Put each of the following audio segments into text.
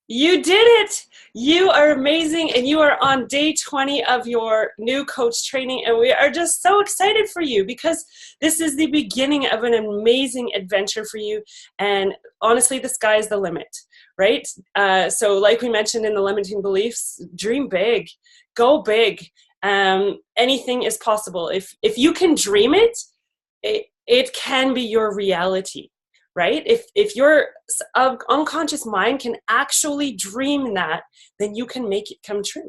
You did it. You are amazing, and you are on day 20 of your new coach training, and we are just so excited for you because this is the beginning of an amazing adventure for you, and honestly, the sky is the limit, right? So like we mentioned in the limiting beliefs, dream big, go big. Anything is possible. If you can dream it, it can be your reality, right? If your unconscious mind can actually dream that, then you can make it come true.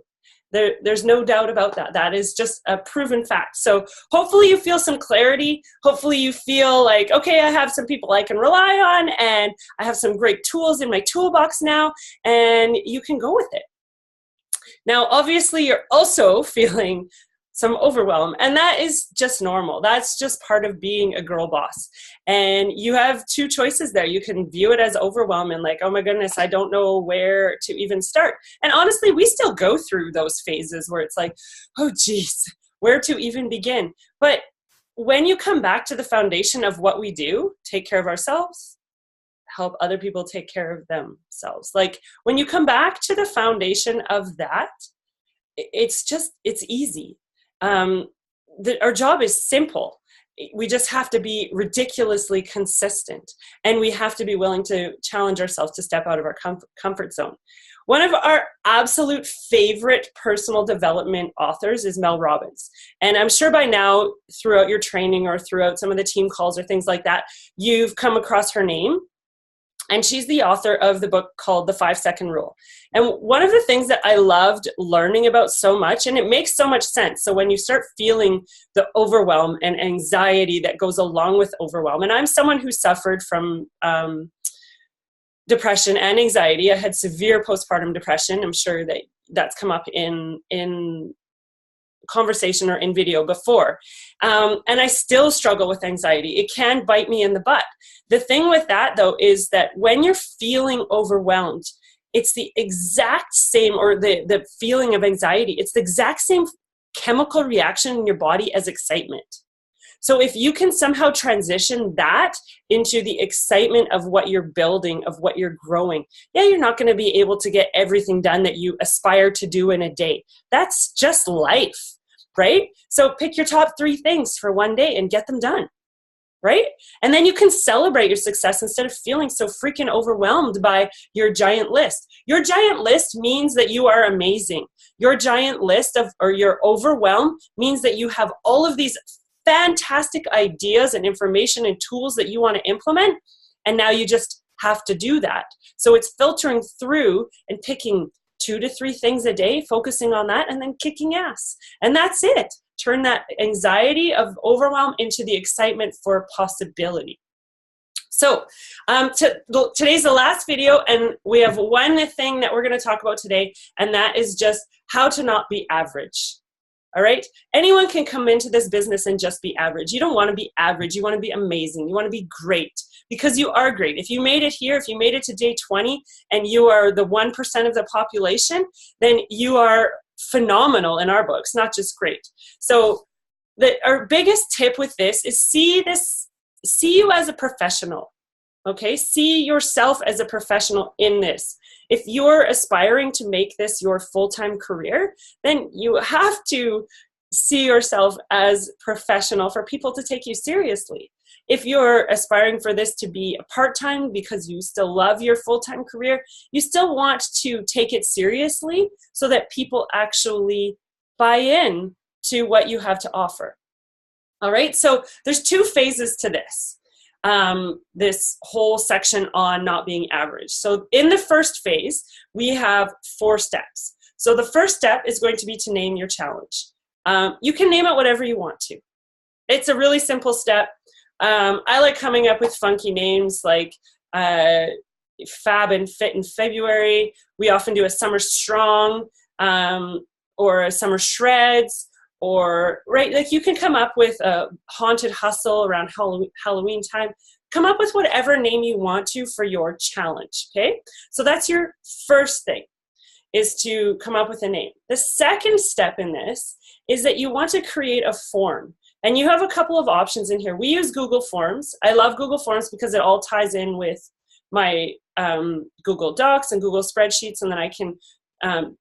There's no doubt about that. That is just a proven fact. So hopefully you feel some clarity. Hopefully you feel like, okay, I have some people I can rely on, and I have some great tools in my toolbox now, and you can go with it. Now, obviously, you're also feeling some overwhelm, and that is just normal. That's just part of being a girl boss. And you have two choices there. You can view it as overwhelm and like, oh my goodness, I don't know where to even start. And honestly, we still go through those phases where it's like, oh geez, where to even begin? But when you come back to the foundation of what we do, take care of ourselves, help other people take care of themselves. Like when you come back to the foundation of that, it's easy. Our job is simple. We just have to be ridiculously consistent, and we have to be willing to challenge ourselves to step out of our comfort zone. One of our absolute favorite personal development authors is Mel Robbins. And I'm sure by now, throughout your training or throughout some of the team calls or things like that, you've come across her name. And she's the author of the book called The 5-Second Rule. And one of the things that I loved learning about so much, and it makes so much sense. So when you start feeling the overwhelm and anxiety that goes along with overwhelm, and I'm someone who suffered from depression and anxiety. I had severe postpartum depression. I'm sure that that's come up in conversation or in video before. And I still struggle with anxiety. It can bite me in the butt. The thing with that, though, is that when you're feeling overwhelmed, it's the exact same, or the feeling of anxiety, it's the exact same chemical reaction in your body as excitement. So if you can somehow transition that into the excitement of what you're building, of what you're growing, yeah, you're not going to be able to get everything done that you aspire to do in a day. That's just life, right? So pick your top 3 things for one day and get them done, right? And then you can celebrate your success instead of feeling so freaking overwhelmed by your giant list. Your giant list means that you are amazing. Your giant list or your overwhelm means that you have all of these fantastic ideas and information and tools that you want to implement, and now you just have to do that. So it's filtering through and picking 2 to 3 things a day, focusing on that, and then kicking ass. And that's it. Turn that anxiety of overwhelm into the excitement for possibility. So today's the last video, and we have one thing that we're going to talk about today, and that is just how to not be average. All right? Anyone can come into this business and just be average. You don't want to be average. You want to be amazing. You want to be great, because you are great. If you made it here, if you made it to day 20 and you are the 1% of the population, then you are phenomenal in our books, not just great. So our biggest tip with this is see you as a professional. Okay? See yourself as a professional in this. If you're aspiring to make this your full-time career, then you have to see yourself as professional for people to take you seriously. If you're aspiring for this to be a part-time because you still love your full-time career, you still want to take it seriously so that people actually buy in to what you have to offer. All right, so there's 2 phases to this. This whole section on not being average. So in the first phase, we have 4 steps. So the first step is going to be to name your challenge. You can name it whatever you want to. It's a really simple step. I like coming up with funky names like Fab and Fit in February. We often do a Summer Strong or a Summer Shreds. Or, right, like you can come up with a Haunted Hustle around Halloween time. Come up with whatever name you want to for your challenge, okay? So that's your first thing, is to come up with a name. The second step in this is that you want to create a form. And you have a couple of options in here. We use Google Forms. I love Google Forms because it all ties in with my Google Docs and Google spreadsheets, and then I can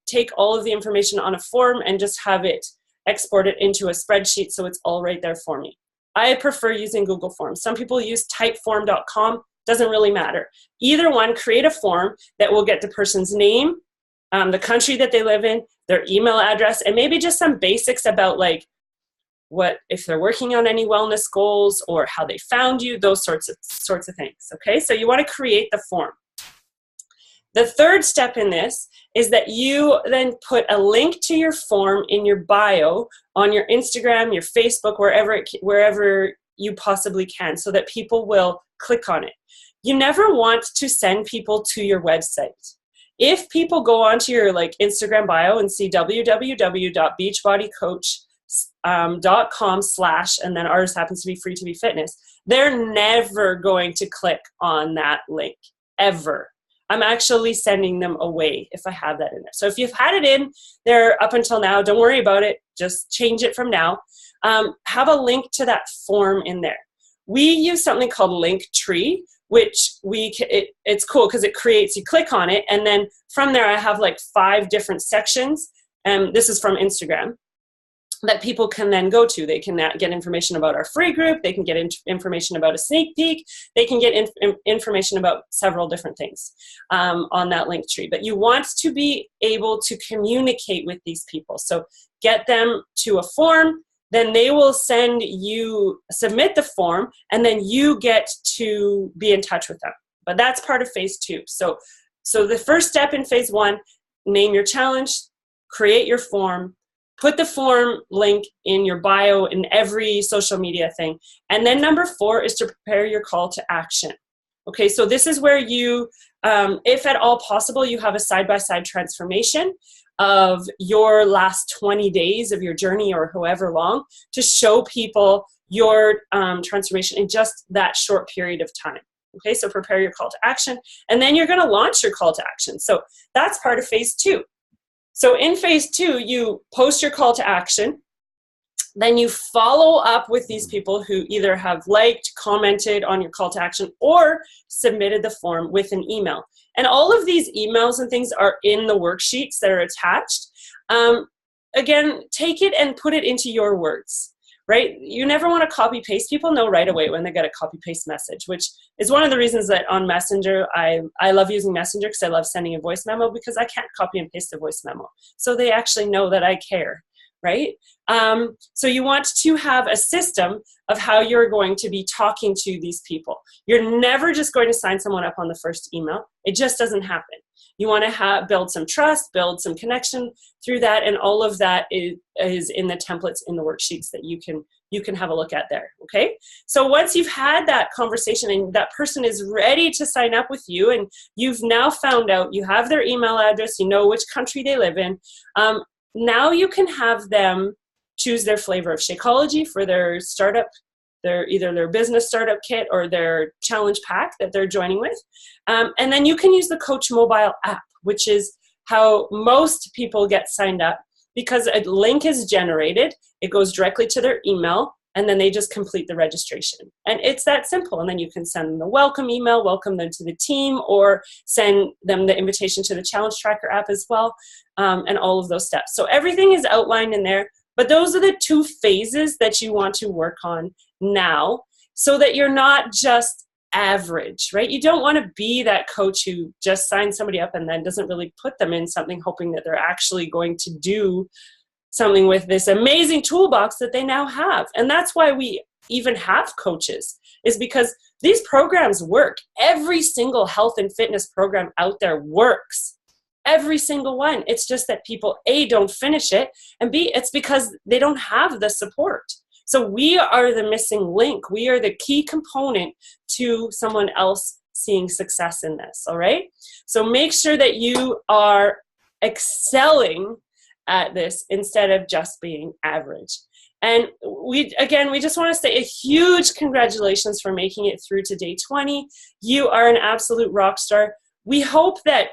take all of the information on a form and just have it exported into a spreadsheet so it's all right there for me. I prefer using Google Forms. Some people use typeform.com. Doesn't really matter. Either one, create a form that will get the person's name, the country that they live in, their email address, and maybe just some basics about like what if they're working on any wellness goals or how they found you, those sorts of things. Okay, so you want to create the form. The third step in this is that you then put a link to your form in your bio on your Instagram, your Facebook, wherever you possibly can, so that people will click on it. You never want to send people to your website. If people go onto your like Instagram bio and see www.beachbodycoach.com/ and then ours happens to be FreeToBe Fitness, they're never going to click on that link, ever. I'm actually sending them away if I have that in there. So if you've had it in there up until now, don't worry about it. Just change it from now. Have a link to that form in there. We use something called Linktree, which it's cool because it creates, you click on it, and then from there I have like 5 different sections. And this is from Instagram that people can then go to. They can get information about our free group. They can get information about a sneak peek. They can get information about several different things on that Linktree. But you want to be able to communicate with these people. So get them to a form, then they will submit the form, and then you get to be in touch with them. But that's part of phase 2. So the first step in phase 1, name your challenge, create your form, put the form link in your bio in every social media thing. And then number 4 is to prepare your call to action. Okay, so this is where you, if at all possible, you have a side-by-side transformation of your last 20 days of your journey or however long to show people your transformation in just that short period of time. Okay, so prepare your call to action, and then you're going to launch your call to action. So that's part of phase 2. So in phase 2, you post your call to action, then you follow up with these people who either have liked, commented on your call to action, or submitted the form with an email. And all of these emails and things are in the worksheets that are attached. Again, take it and put it into your words, right? You never want to copy paste. People know right away when they get a copy paste message, which is one of the reasons that on Messenger, I love using Messenger because I love sending a voice memo, because I can't copy and paste a voice memo. So they actually know that I care, right? So you want to have a system of how you're going to be talking to these people. You're never just going to sign someone up on the first email. It just doesn't happen. You want to build some trust, build some connection through that, and all of that is in the templates in the worksheets that you can have a look at there, okay? So once you've had that conversation and that person is ready to sign up with you, and you've now found out, you have their email address, you know which country they live in, now you can have them choose their flavor of Shakeology for their startup, either their business startup kit or their challenge pack that they're joining with. And then you can use the Coach mobile app, which is how most people get signed up, because a link is generated, it goes directly to their email, and then they just complete the registration. And it's that simple. And then you can send them the welcome email, welcome them to the team, or send them the invitation to the challenge tracker app as well, and all of those steps. So everything is outlined in there, but those are the 2 phases that you want to work on now, so that you're not just average, right? You don't want to be that coach who just signs somebody up and then doesn't really put them in something hoping that they're actually going to do something with this amazing toolbox that they now have. And that's why we even have coaches, is because these programs work. Every single health and fitness program out there works. Every single one. It's just that people, A, don't finish it, and B, it's because they don't have the support. So we are the missing link. We are the key component to someone else seeing success in this, all right? So make sure that you are excelling at this instead of just being average. And we just want to say a huge congratulations for making it through to day 20. You are an absolute rock star. We hope that,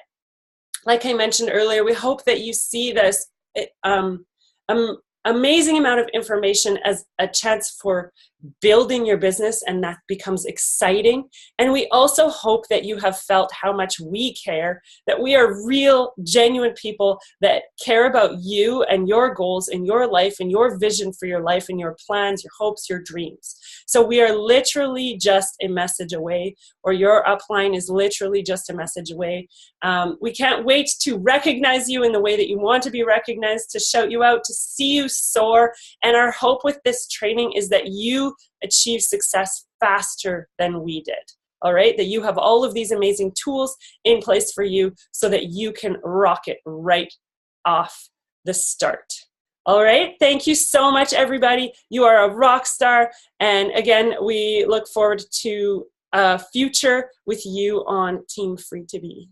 like I mentioned earlier, we hope that you see this amazing amount of information as a chance for building your business, and that becomes exciting. And we also hope that you have felt how much we care, that we are real, genuine people that care about you and your goals in your life and your vision for your life and your plans, your hopes, your dreams. So we are literally just a message away, or your upline is literally just a message away. We can't wait to recognize you in the way that you want to be recognized, to shout you out, to see you soar. And our hope with this training is that you achieve success faster than we did. All right, that you have all of these amazing tools in place for you so that you can rock it right off the start. All right, thank you so much, everybody. You are a rock star. And again, we look forward to a future with you on Team FreeToBe.